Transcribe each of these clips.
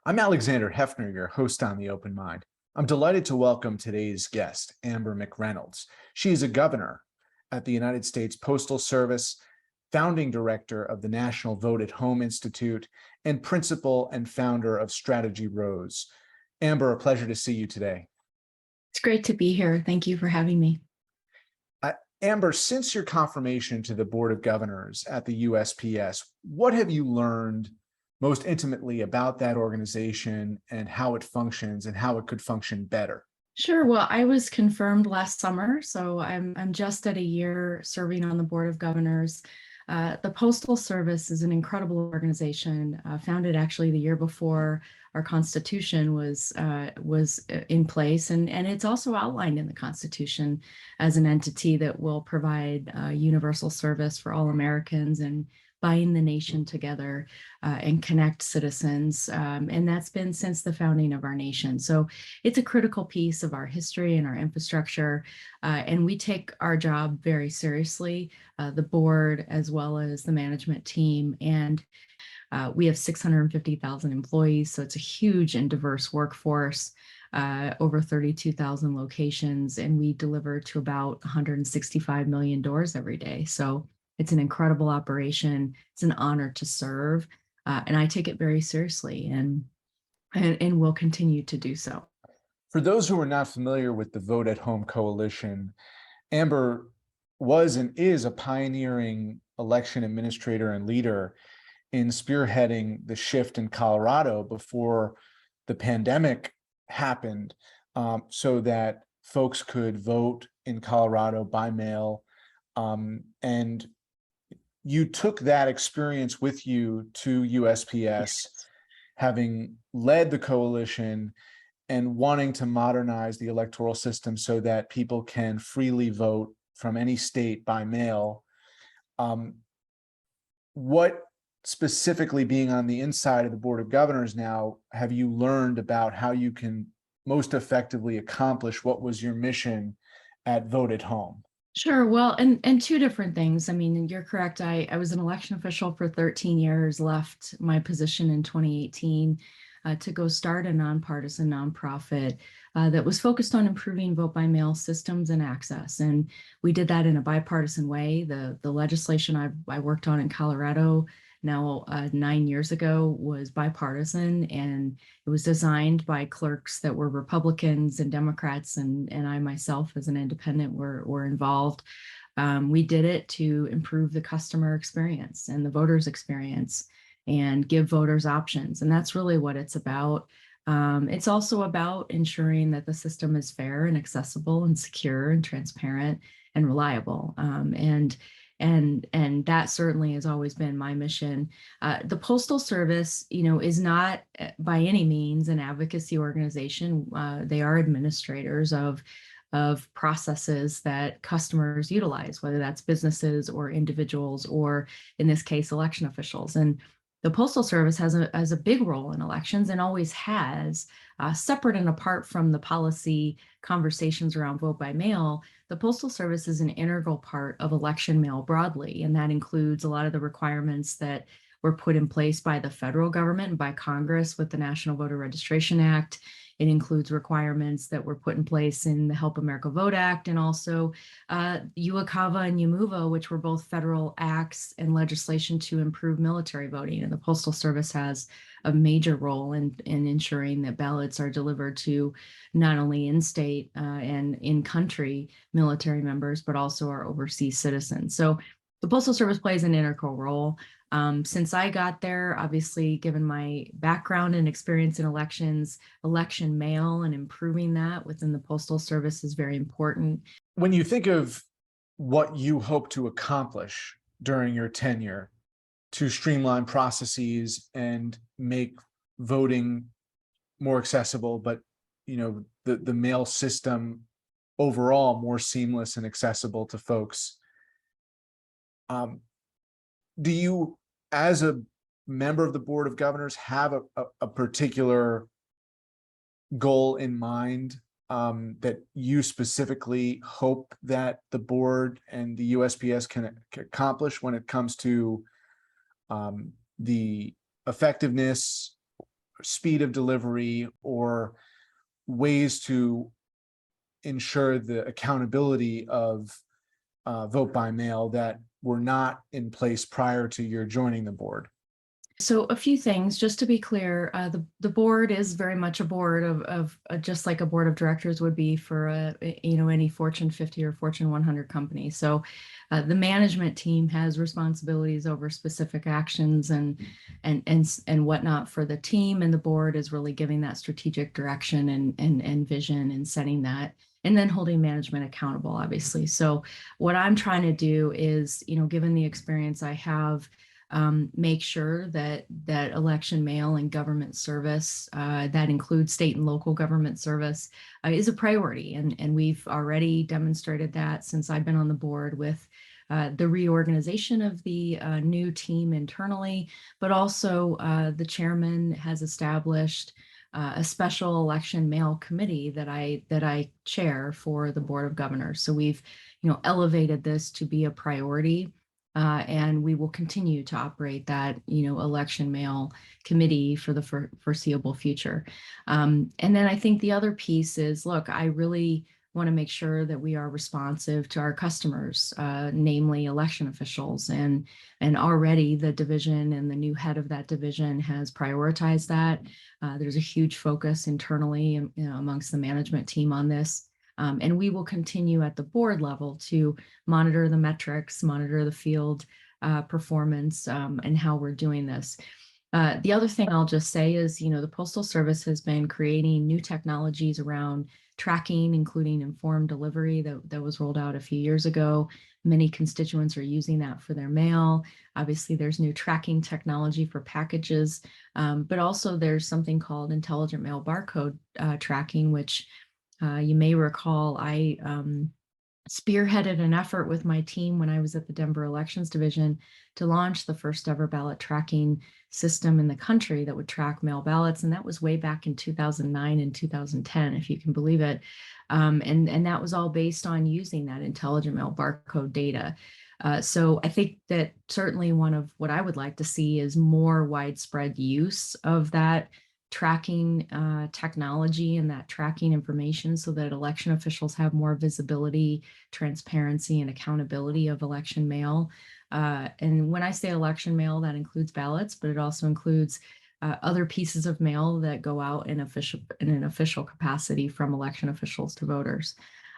I'm Alexander Heffner, your host on The Open Mind. I'm delighted to welcome today's guest, Amber McReynolds. She is a governor at the United States Postal Service, founding director of the National Vote at Home Institute, and principal and founder of Strategy Rose. Amber, a pleasure to see you today. It's great to be here. Thank you for having me. Amber, since your confirmation to the Board of Governors at the USPS, what have you learned most intimately about that organization and how it functions and how it could function better? Sure. Well, I was confirmed last summer, so I'm just at a year serving on the Board of Governors. The Postal Service is an incredible organization, founded actually the year before our Constitution was in place, and it's also outlined in the Constitution as an entity that will provide universal service for all Americans and bind the nation together and connect citizens. And that's been since the founding of our nation. So it's a critical piece of our history and our infrastructure. And we take our job very seriously, the board as well as the management team. And we have 650,000 employees. So it's a huge and diverse workforce. Over 32,000 locations, and we deliver to about 165 million doors every day. So it's an incredible operation. It's an honor to serve, and I take it very seriously, and will continue to do so. For those who are not familiar with the Vote at Home Coalition, Amber was and is a pioneering election administrator and leader in spearheading the shift in Colorado before the pandemic happened, so that folks could vote in Colorado by mail. And you took that experience with you to USPS, having led the coalition and wanting to modernize the electoral system so that people can freely vote from any state by mail. What specifically, being on the inside of the Board of Governors now, have you learned about how you can most effectively accomplish what was your mission at Vote at Home? Sure. Well, and two different things. I mean, you're correct. I was an election official for 13 years, left my position in 2018 to go start a nonpartisan nonprofit that was focused on improving vote by mail systems and access. And we did that in a bipartisan way. The legislation I worked on in Colorado now 9 years ago was bipartisan, and it was designed by clerks that were Republicans and Democrats, and I myself as an independent were involved. We did it to improve the customer experience and the voters' experience and give voters options. And that's really what it's about. It's also about ensuring that the system is fair and accessible and secure and transparent and reliable. And that certainly has always been my mission. The Postal Service, is not by any means an advocacy organization. They are administrators of processes that customers utilize, whether that's businesses or individuals, or in this case, election officials. And the Postal Service has a big role in elections and always has, separate and apart from the policy conversations around vote by mail. The Postal Service is an integral part of election mail broadly, and that includes a lot of the requirements that were put in place by the federal government and by Congress with the National Voter Registration Act. It includes requirements that were put in place in the Help America Vote Act, and also UACAVA and UMUVA, which were both federal acts and legislation to improve military voting. And the Postal Service has a major role in ensuring that ballots are delivered to not only in-state and in-country military members, but also our overseas citizens. So the Postal Service plays an integral role. Since I got there, obviously, given my background and experience in elections, election mail and improving that within the Postal Service is very important. When you think of what you hope to accomplish during your tenure to streamline processes and make voting more accessible, but the mail system overall more seamless and accessible to folks, do you, as a member of the Board of Governors, have a particular goal in mind that you specifically hope that the board and the USPS can accomplish when it comes to the effectiveness speed of delivery or ways to ensure the accountability of vote by mail that were not in place prior to your joining the board? So a few things, just to be clear, the board is very much a board of just like a board of directors would be for any Fortune 50 or Fortune 100 company. So the management team has responsibilities over specific actions and whatnot for the team, and the board is really giving that strategic direction and vision and setting that, and then holding management accountable, obviously. So what I'm trying to do is, given the experience I have, make sure that election mail and government service, that includes state and local government service, is a priority. And we've already demonstrated that since I've been on the board with the reorganization of the new team internally, but also the chairman has established a special election mail committee that I chair for the Board of Governors. So we've, elevated this to be a priority. And we will continue to operate that, election mail committee for the foreseeable future. And then I think the other piece is, look, I really want to make sure that we are responsive to our customers, namely election officials. And already the division and the new head of that division has prioritized that. There's a huge focus internally, amongst the management team on this. And we will continue at the board level to monitor the metrics, monitor the field performance, and how we're doing this. The other thing I'll just say is, the Postal Service has been creating new technologies around tracking, including informed delivery that was rolled out a few years ago. Many constituents are using that for their mail. Obviously, there's new tracking technology for packages, but also there's something called intelligent mail barcode tracking, which you may recall I spearheaded an effort with my team when I was at the Denver Elections Division to launch the first ever ballot tracking system in the country that would track mail ballots. And that was way back in 2009 and 2010, if you can believe it. And that was all based on using that intelligent mail barcode data. So I think that certainly one of what I would like to see is more widespread use of that tracking technology and that tracking information so that election officials have more visibility, transparency, and accountability of election mail. And when I say election mail, that includes ballots, but it also includes other pieces of mail that go out in an official capacity from election officials to voters.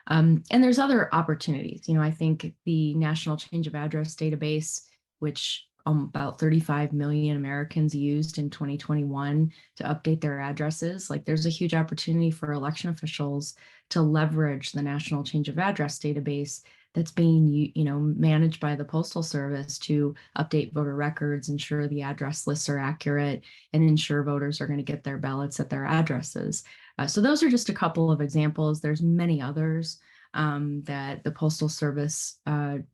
And there's other opportunities. I think the National Change of Address database, which about 35 million Americans used in 2021 to update their addresses. Like, there's a huge opportunity for election officials to leverage the National Change of Address database that's being, managed by the Postal Service to update voter records, ensure the address lists are accurate, and ensure voters are going to get their ballots at their addresses. So those are just a couple of examples. There's many others that the Postal Service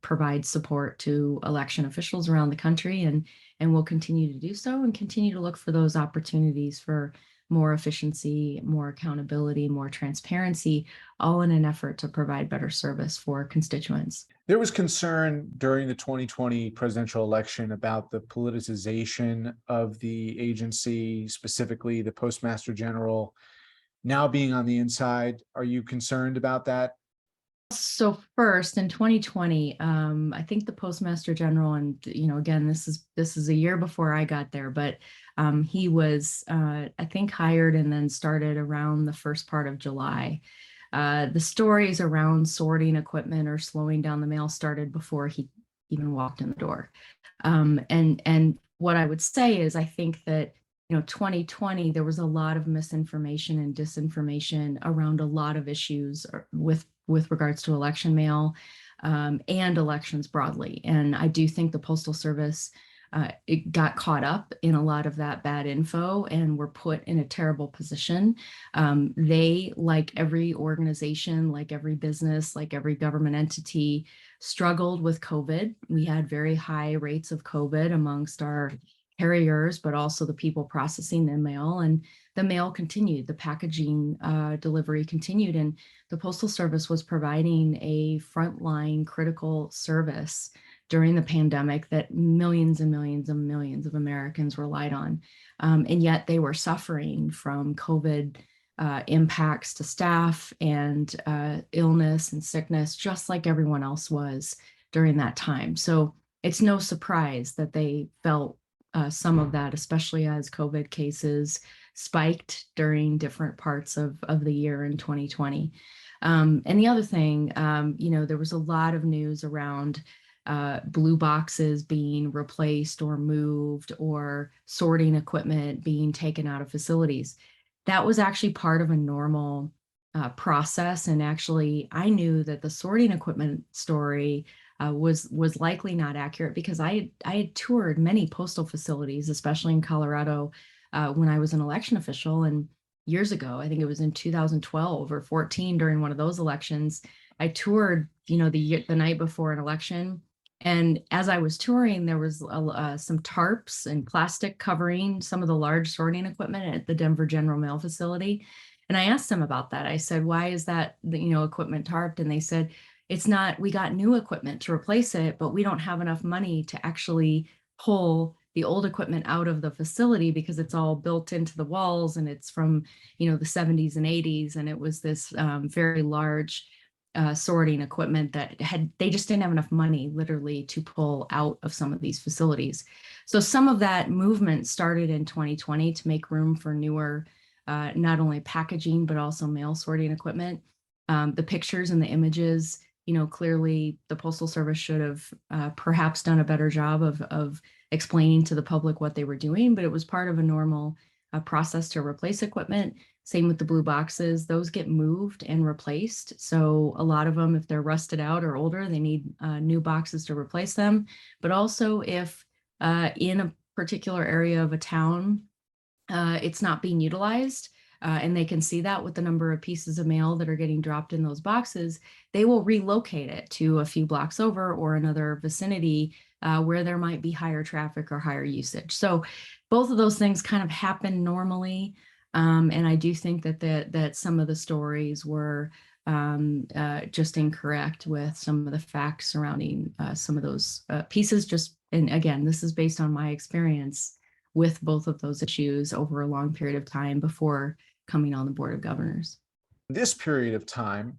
provides support to election officials around the country, and will continue to do so, and continue to look for those opportunities for more efficiency, more accountability, more transparency, all in an effort to provide better service for constituents. There was concern during the 2020 presidential election about the politicization of the agency, specifically the Postmaster General now being on the inside. Are you concerned about that? So first, in 2020, I think the Postmaster General, and again, this is a year before I got there, but he was, I think, hired and then started around the first part of July. The stories around sorting equipment or slowing down the mail started before he even walked in the door. And what I would say is, I think that 2020, there was a lot of misinformation and disinformation around a lot of issues with regards to election mail and elections broadly. And I do think the Postal Service it got caught up in a lot of that bad info and were put in a terrible position. They, like every organization, like every business, like every government entity, struggled with COVID. We had very high rates of COVID amongst our carriers, but also the people processing the mail, and the mail continued, the packaging delivery continued, and the Postal Service was providing a frontline critical service during the pandemic that millions and millions and millions of Americans relied on. And yet they were suffering from COVID impacts to staff and illness and sickness, just like everyone else was during that time. So it's no surprise that they felt some of that, especially as COVID cases spiked during different parts of the year in 2020. And the other thing, there was a lot of news around blue boxes being replaced or moved, or sorting equipment being taken out of facilities. That was actually part of a normal process. And actually, I knew that the sorting equipment story was likely not accurate, because I had toured many postal facilities, especially in Colorado, when I was an election official. And years ago, I think it was in 2012 or 14, during one of those elections, I toured, the night before an election. And as I was touring, there was some tarps and plastic covering some of the large sorting equipment at the Denver General Mail facility. And I asked them about that. I said, why is that, equipment tarped? And they said, it's not, we got new equipment to replace it, but we don't have enough money to actually pull the old equipment out of the facility, because it's all built into the walls, and it's from, the 70s and 80s. And it was this very large sorting equipment that they just didn't have enough money, literally, to pull out of some of these facilities. So some of that movement started in 2020 to make room for newer, not only packaging, but also mail sorting equipment. The pictures and the images, clearly the Postal Service should have perhaps done a better job of explaining to the public what they were doing, but it was part of a normal process to replace equipment. Same with the blue boxes, those get moved and replaced. So a lot of them, if they're rusted out or older, they need new boxes to replace them. But also if in a particular area of a town, it's not being utilized, and they can see that with the number of pieces of mail that are getting dropped in those boxes, they will relocate it to a few blocks over or another vicinity where there might be higher traffic or higher usage. So both of those things kind of happen normally. And I do think that some of the stories were just incorrect with some of the facts surrounding some of those pieces. And again, this is based on my experience with both of those issues over a long period of time before coming on the Board of Governors. This period of time,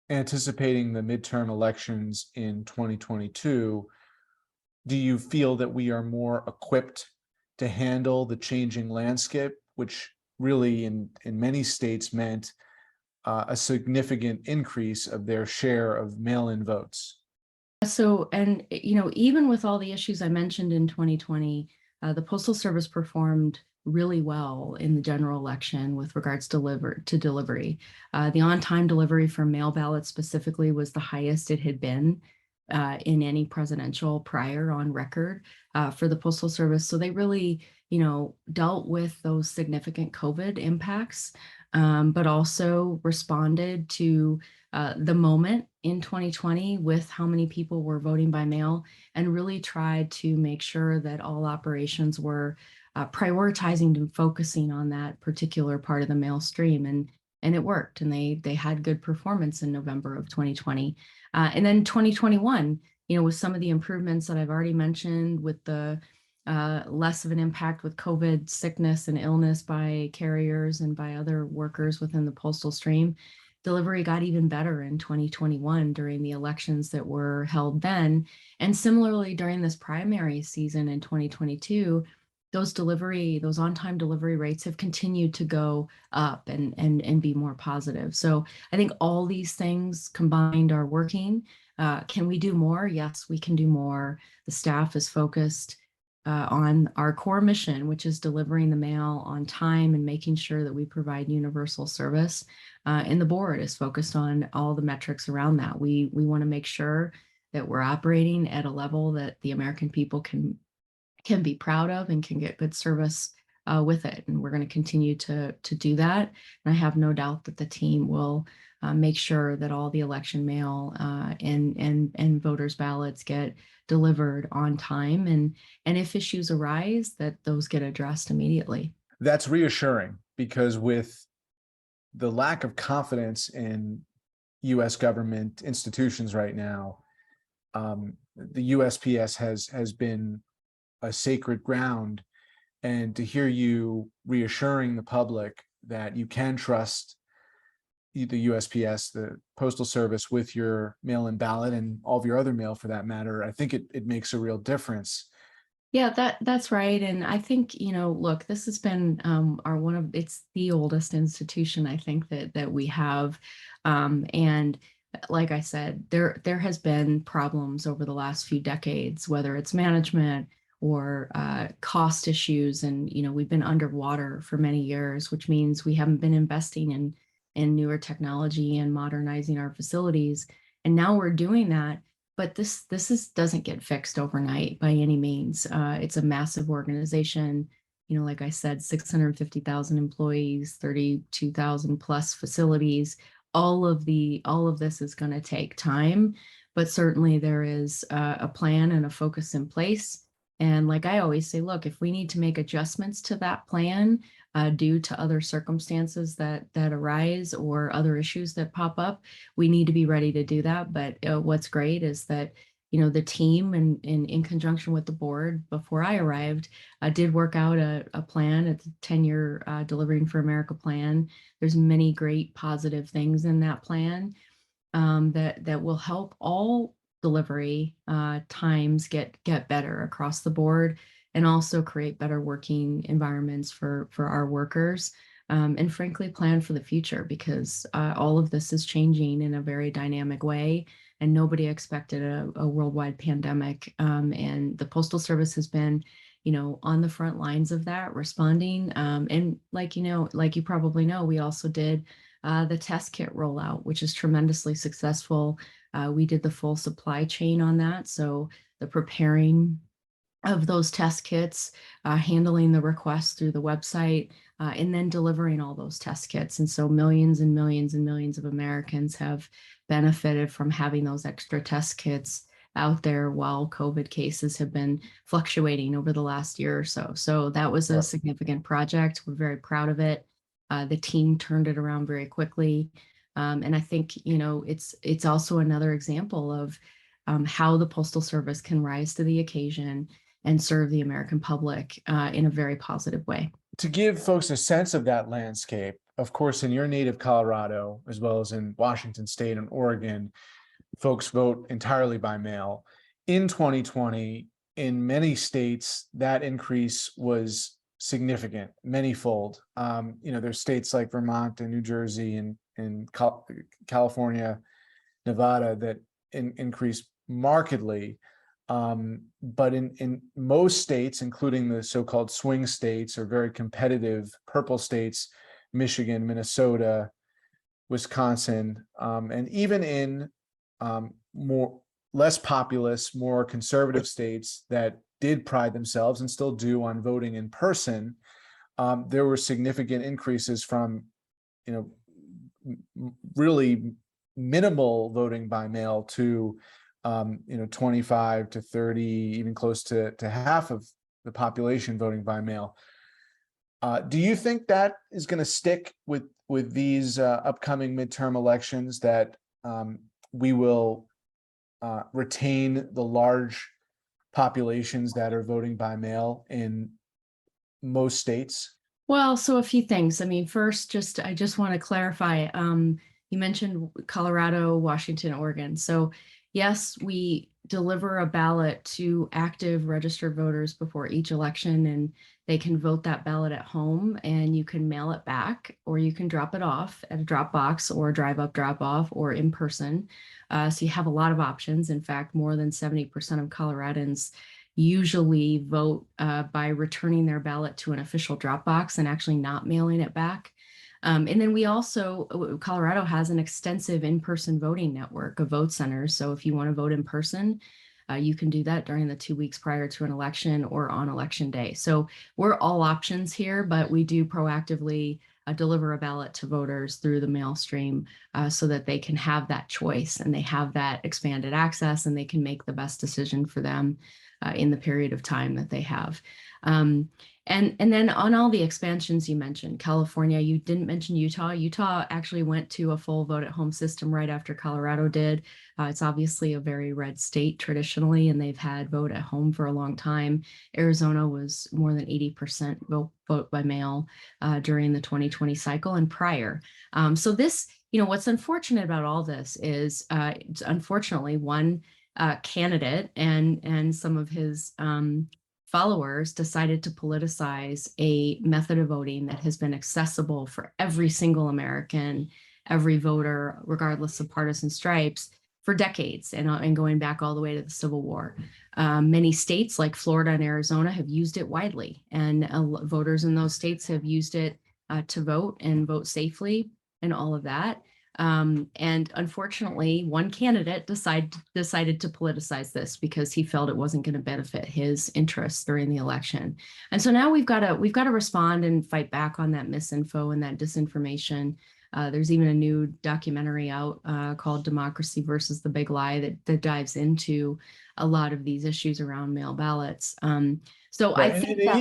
anticipating the midterm elections in 2022, do you feel that we are more equipped to handle the changing landscape, which really in many states meant a significant increase of their share of mail-in votes? So, and even with all the issues I mentioned in 2020, the Postal Service performed really well in the general election with regards to delivery. The on-time delivery for mail ballots specifically was the highest it had been in any presidential prior on record for the Postal Service. So they really, dealt with those significant COVID impacts, but also responded to the moment in 2020 with how many people were voting by mail, and really tried to make sure that all operations were prioritizing and focusing on that particular part of the mail stream. And it worked, and they had good performance in November of 2020. And then 2021, with some of the improvements that I've already mentioned, with the less of an impact with COVID sickness and illness by carriers and by other workers within the postal stream, delivery got even better in 2021 during the elections that were held then. And similarly, during this primary season in 2022, those on-time delivery rates have continued to go up and be more positive. So I think all these things combined are working. Can we do more? Yes, we can do more. The staff is focused on our core mission, which is delivering the mail on time and making sure that we provide universal service. And the board is focused on all the metrics around that. We want to make sure that we're operating at a level that the American people can be proud of and can get good service with it. And we're going to continue to do that. And I have no doubt that the team will make sure that all the election mail and voters' ballots get delivered on time. And if issues arise, that those get addressed immediately. That's reassuring, because with the lack of confidence in U.S. government institutions right now, the USPS has been a sacred ground, and to hear you reassuring the public that you can trust the USPS, the Postal Service, with your mail-in ballot and all of your other mail for that matter, I think it makes a real difference. Yeah, that's right. And I think, look, this has been it's the oldest institution I think that we have. And like I said, there has been problems over the last few decades, whether it's management or cost issues. And, we've been underwater for many years, which means we haven't been investing in newer technology and modernizing our facilities. And now we're doing that. But this doesn't get fixed overnight by any means. It's a massive organization. Like I said, 650,000 employees, 32,000 plus facilities. All of this is going to take time, but certainly there is a plan and a focus in place. And like I always say, look, if we need to make adjustments to that plan due to other circumstances that arise or other issues that pop up, we need to be ready to do that. But what's great is that the team and in conjunction with the board before I arrived did work out a plan. It's a 10-year Delivering for America plan. There's many great positive things in that plan that will help all delivery times get better across the board, and also create better working environments for our workers, and frankly plan for the future, because all of this is changing in a very dynamic way, and nobody expected a worldwide pandemic, and the Postal Service has been on the front lines of that, responding, and like you probably know, we also did the test kit rollout, which is tremendously successful. We did the full supply chain on that. So the preparing of those test kits, handling the requests through the website, and then delivering all those test kits. And so millions and millions and millions of Americans have benefited from having those extra test kits out there while COVID cases have been fluctuating over the last year or so. So that was a significant project. We're very proud of it. The team turned it around very quickly. And I think, it's also another example of how the Postal Service can rise to the occasion and serve the American public in a very positive way. To give folks a sense of that landscape, of course, in your native Colorado, as well as in Washington State and Oregon, folks vote entirely by mail. In 2020, in many states, that increase was significant, manyfold. There's states like Vermont and New Jersey and California, Nevada that increased markedly. But in most states, including the so-called swing states or very competitive purple states, Michigan, Minnesota, Wisconsin, and even in less populous, more conservative states that did pride themselves and still do on voting in person, there were significant increases from, really minimal voting by mail to 25 to 30, even close to half of the population voting by mail. Do you think that is going to stick with these upcoming midterm elections, that we will retain the large populations that are voting by mail in most states? Well, so a few things. I mean, first, I just want to clarify. You mentioned Colorado, Washington, Oregon. So yes, we deliver a ballot to active registered voters before each election, and they can vote that ballot at home, and you can mail it back, or you can drop it off at a drop box or drive up, drop off, or in person. So you have a lot of options. In fact, more than 70% of Coloradans usually vote by returning their ballot to an official drop box and actually not mailing it back. And then Colorado has an extensive in-person voting network of vote centers. So if you want to vote in person, you can do that during the 2 weeks prior to an election or on election day. So we're all options here, but we do proactively deliver a ballot to voters through the mail stream so that they can have that choice and they have that expanded access, and they can make the best decision for them in the period of time that they have. And then on all the expansions you mentioned, California, you didn't mention Utah. Utah actually went to a full vote at home system right after Colorado did. It's obviously a very red state traditionally, and they've had vote at home for a long time. Arizona was more than 80% vote by mail during the 2020 cycle and prior. So this, what's unfortunate about all this is, unfortunately, one candidate and some of his followers decided to politicize a method of voting that has been accessible for every single American, every voter, regardless of partisan stripes, for decades, and going back all the way to the Civil War. Many states like Florida and Arizona have used it widely, and voters in those states have used it to vote and vote safely and all of that. And unfortunately, one candidate decided to politicize this because he felt it wasn't going to benefit his interests during the election. And so now we've got to respond and fight back on that misinfo and that disinformation. There's even a new documentary out called Democracy versus the Big Lie that dives into a lot of these issues around mail ballots. So Right. I think And that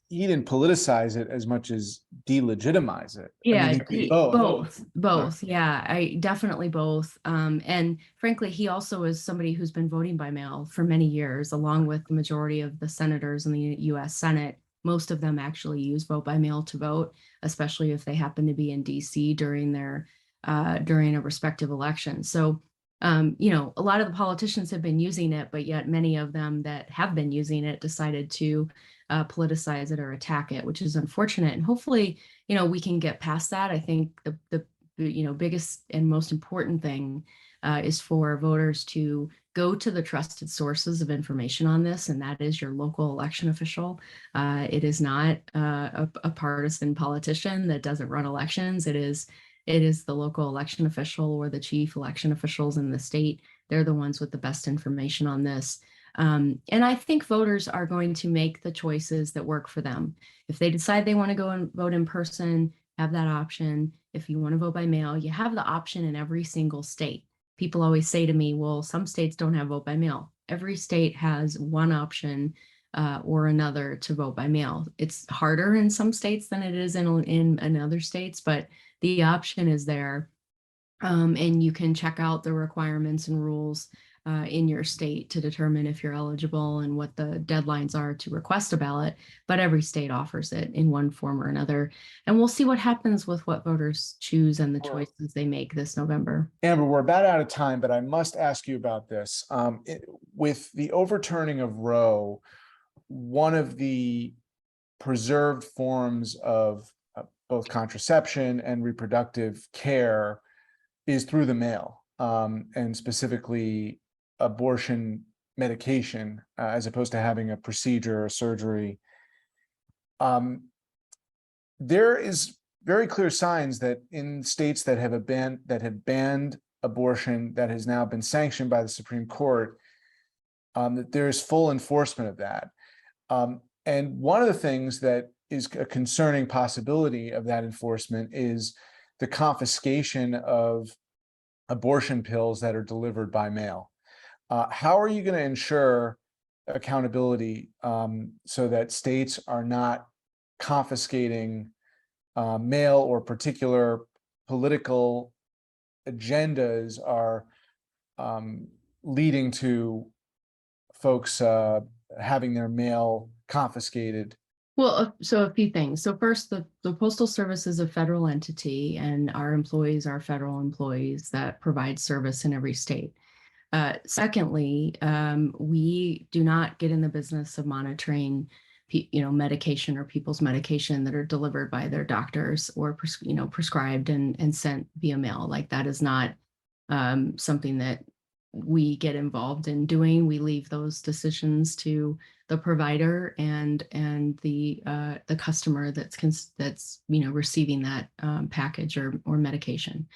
he didn't politicize it as much as delegitimize it. I yeah, mean, he did both. both. Yeah, I definitely both. And frankly, he also is somebody who's been voting by mail for many years, along with the majority of the senators in the U.S. Senate. Most of them actually use vote by mail to vote, especially if they happen to be in D.C. during a respective election. So, a lot of the politicians have been using it, but yet many of them that have been using it decided to politicize it or attack it, which is unfortunate. And hopefully, we can get past that. I think the biggest and most important thing is for voters to go to the trusted sources of information on this, and that is your local election official. It is not a partisan politician that doesn't run elections. It is the local election official or the chief election officials in the state. They're the ones with the best information on this. And I think voters are going to make the choices that work for them. If they decide they want to go and vote in person, have that option. If you want to vote by mail, you have the option in every single state. People always say to me, well, some states don't have vote by mail. Every state has one option or another to vote by mail. It's harder in some states than it is in other states, but the option is there. And you can check out the requirements and rules in your state to determine if you're eligible and what the deadlines are to request a ballot. But every state offers it in one form or another. And we'll see what happens with what voters choose and the choices they make this November. Amber, we're about out of time, but I must ask you about this. With the overturning of Roe, one of the preserved forms of both contraception and reproductive care is through the mail, and specifically abortion medication, as opposed to having a procedure or surgery. There is very clear signs that in states that have banned abortion, that has now been sanctioned by the Supreme Court, that there is full enforcement of that. And one of the things that is a concerning possibility of that enforcement is the confiscation of abortion pills that are delivered by mail. How are you going to ensure accountability so that states are not confiscating mail, or particular political agendas are leading to folks having their mail confiscated? Well, so a few things. So first, the Postal Service is a federal entity, and our employees are federal employees that provide service in every state. Secondly, we do not get in the business of monitoring, medication or people's medication that are delivered by their doctors or, prescribed and sent via mail. Like, that is not something that we get involved in doing. We leave those decisions to the provider and the customer that's receiving that package or medication.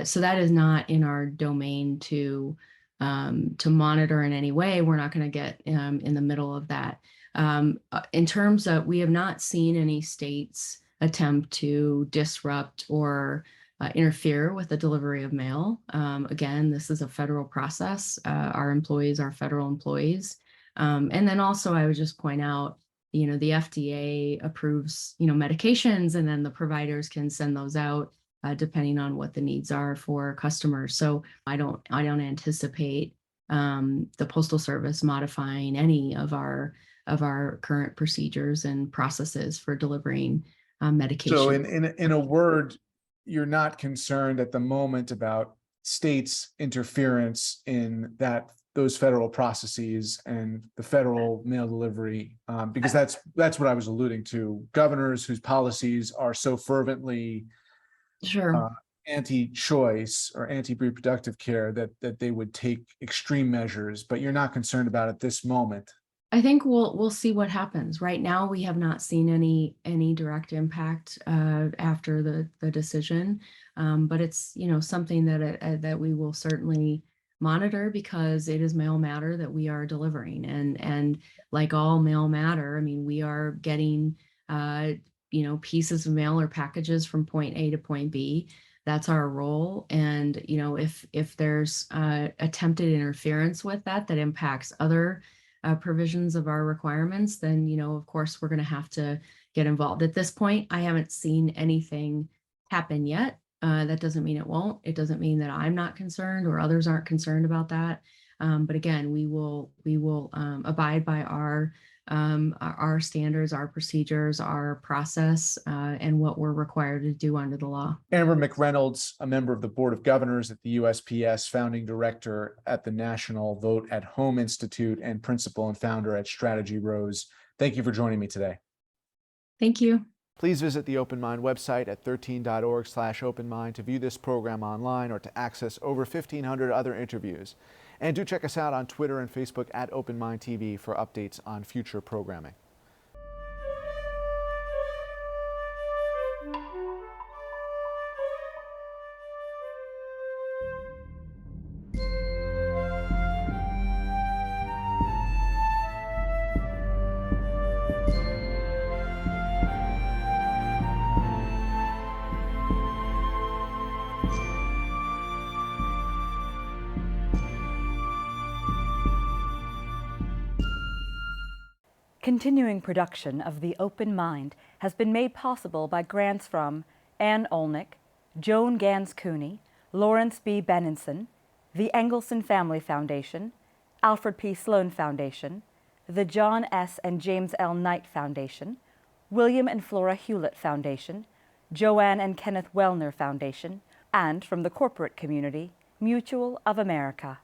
So that is not in our domain to monitor in any way. We're not going to get in the middle of that. In terms of, we have not seen any states attempt to disrupt or interfere with the delivery of mail. Again, this is a federal process. Our employees are federal employees. And then also, I would just point out, the FDA approves, medications, and then the providers can send those out depending on what the needs are for customers. So I don't anticipate the Postal Service modifying any of our current procedures and processes for delivering medication. So in a word, you're not concerned at the moment about states' interference in those federal processes and the federal mail delivery, because that's what I was alluding to. Governors whose policies are so fervently Sure. anti-choice or anti-reproductive care that they would take extreme measures, but you're not concerned about it this moment. I think we'll see what happens. Right now, we have not seen any direct impact after the decision, but it's something that we will certainly monitor, because it is mail matter that we are delivering, and like all mail matter, I mean, we are getting pieces of mail or packages from point A to point B. That's our role, and if there's attempted interference with that impacts other provisions of our requirements, then of course we're going to have to get involved. At this point, I haven't seen anything happen yet. That doesn't mean it won't. It doesn't mean that I'm not concerned or others aren't concerned about that. But again, we will abide by our standards, our procedures, our process, and what we're required to do under the law. Amber McReynolds, a member of the Board of Governors at the USPS, founding director at the National Vote at Home Institute, and principal and founder at Strategy Rose. Thank you for joining me today. Thank you. Please visit the Open Mind website at 13.org/openmind to view this program online or to access over 1,500 other interviews. And do check us out on Twitter and Facebook at Open Mind TV for updates on future programming. Continuing production of The Open Mind has been made possible by grants from Ann Olnick, Joan Gans Cooney, Lawrence B. Benenson, the Engelson Family Foundation, Alfred P. Sloan Foundation, the John S. and James L. Knight Foundation, William and Flora Hewlett Foundation, Joanne and Kenneth Wellner Foundation, and from the corporate community, Mutual of America.